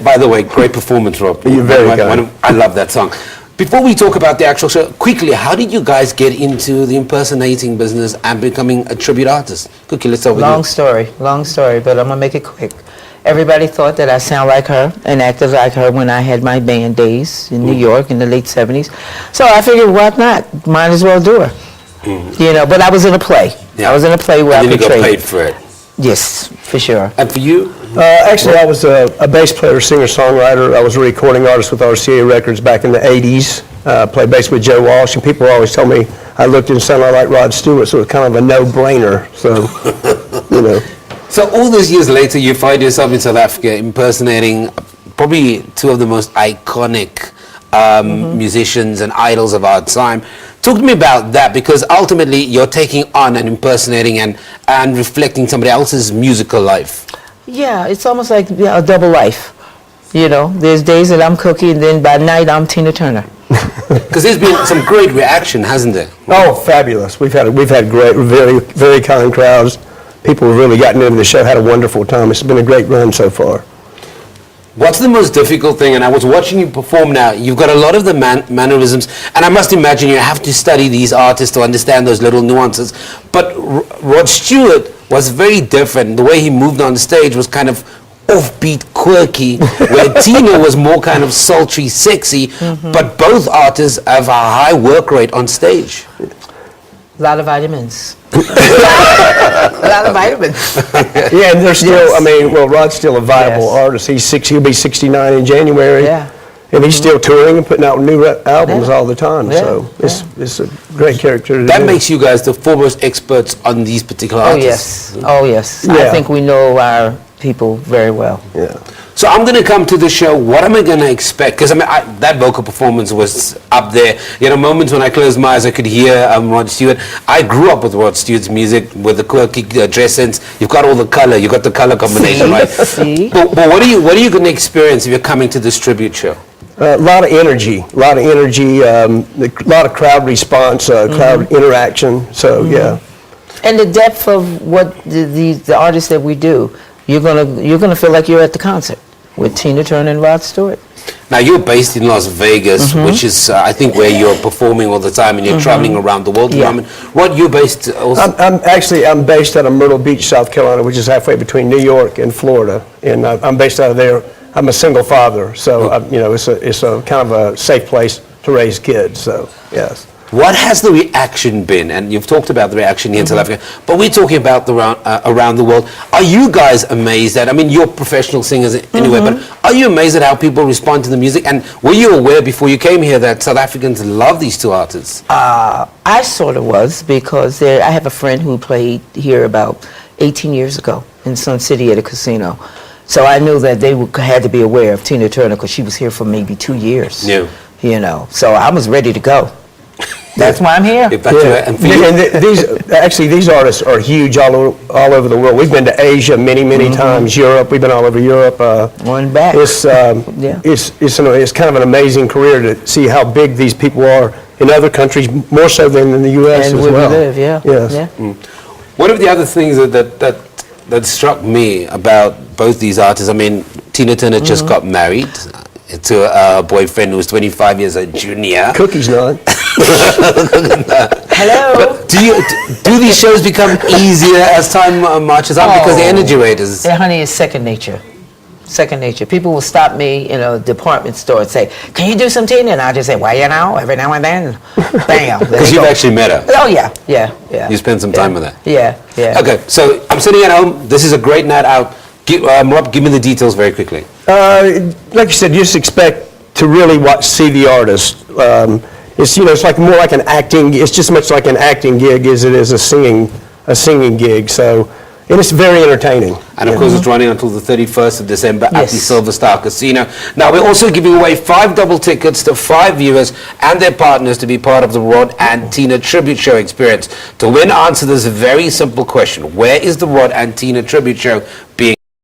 By the way, great performance, Rob. You're very kind. I love that song. Before we talk about the actual show, quickly, how did you guys get into the impersonating business and becoming a tribute artist? Quickly, let's start with you. Long story, but I'm going to make it quick. Everybody thought that I sound like her and acted like her when I had my band days in New York in the late 70s. So I figured, why not? Might as well do her. You know, but I was in a play. Yeah. I was in a play where And I then you portrayed. got paid for it. Yes, for sure. And for you? Actually, I was a bass player, singer-songwriter. I was a recording artist with RCA Records back in the 80s. Played bass with Joe Walsh, and people always told me I looked and sounded like Rod Stewart, so it was kind of a no-brainer. So, you know. So all those years later, you find yourself in South Africa impersonating probably two of the most iconic musicians and idols of our time. Talk to me about that, because ultimately you're taking on and impersonating and reflecting somebody else's musical life. Yeah, it's almost like a double life. You know, there's days that I'm Cookie, and then by night I'm Tina Turner. Because there's been some great reaction, hasn't there? Oh, fabulous! We've had great, very, very kind crowds. People have really gotten into the show, had a wonderful time. It's been a great run so far. What's the most difficult thing? And I was watching you perform now. You've got a lot of the mannerisms, and I must imagine you have to study these artists to understand those little nuances. But Rod Stewart was very different. The way he moved on stage was kind of offbeat, quirky, where Tina was more kind of sultry, sexy. But both artists have a high work rate on stage. A lot of vitamins. A lot of vitamins. Yeah, and they're still, I mean, well, Rod's still a viable artist. He'll be 69 in January. Yeah. And he's still touring and putting out new albums all the time. So it's a great character. That makes you guys the foremost experts on these particular artists. Oh, yes. I think we know our people very well. Yeah. So I'm going to come to the show. What am I going to expect? Because I mean, that vocal performance was up there. You know, moments when I closed my eyes, I could hear Rod Stewart. I grew up with Rod Stewart's music, with the quirky dress sense. You've got all the color. You've got the color combination, right? See? But what are you going to experience if you're coming to this tribute show? A lot of energy, a lot of crowd response, crowd interaction. So yeah. And the depth of what the artists that we do, you're gonna feel like you're at the concert with Tina Turner and Rod Stewart. Now you're based in Las Vegas, which is I think where you're performing all the time, and you're traveling around the world. Yeah. What you're based also? I'm based out of Myrtle Beach, South Carolina, which is halfway between New York and Florida, and I'm based out of there. I'm a single father, so you know, it's a kind of a safe place to raise kids. So yes. What has the reaction been? And you've talked about the reaction here in South Africa, but we're talking about the around the world. Are you guys amazed at? I mean, you're professional singers anyway, but are you amazed at how people respond to the music? And were you aware before you came here that South Africans love these two artists? I sort of was, because I have a friend who played here about 18 years ago in Sun City at a casino. So I knew that they had to be aware of Tina Turner, because she was here for maybe 2 years. Yeah. You know, so I was ready to go. That's why I'm here. These artists are huge all over the world. We've been to Asia many times. Europe, we've been all over Europe. Going back. It's kind of an amazing career to see how big these people are in other countries, more so than in the U.S. and as where well. we live, yeah. Yes. Yeah. One of the other things that struck me about both these artists, I mean, Tina Turner just got married to a boyfriend who was 25 years a junior. Cookie's not. Hello. But do these shows become easier as time marches on, because the energy rate is... Yeah, honey, it's second nature. Second nature. People will stop me in a department store and say, "Can you do some Tina?" And I just say, "Well, you know, every now and then." Bam. Because you've actually met her. Oh, yeah. You spend some time with her. Yeah. Okay, so I'm sitting at home. This is a great night out. Rob, give me the details very quickly. Like you said, you just expect to really see the artist. It's like more like an acting. It's just as much like an acting gig as it is a singing gig. So, and it's very entertaining. And of course, it's running until the 31st of December at the Silverstar Casino. Now, we're also giving away 5 double tickets to 5 viewers and their partners to be part of the Rod and Tina Tribute Show experience. To win, answer this very simple question: where is the Rod and Tina Tribute Show being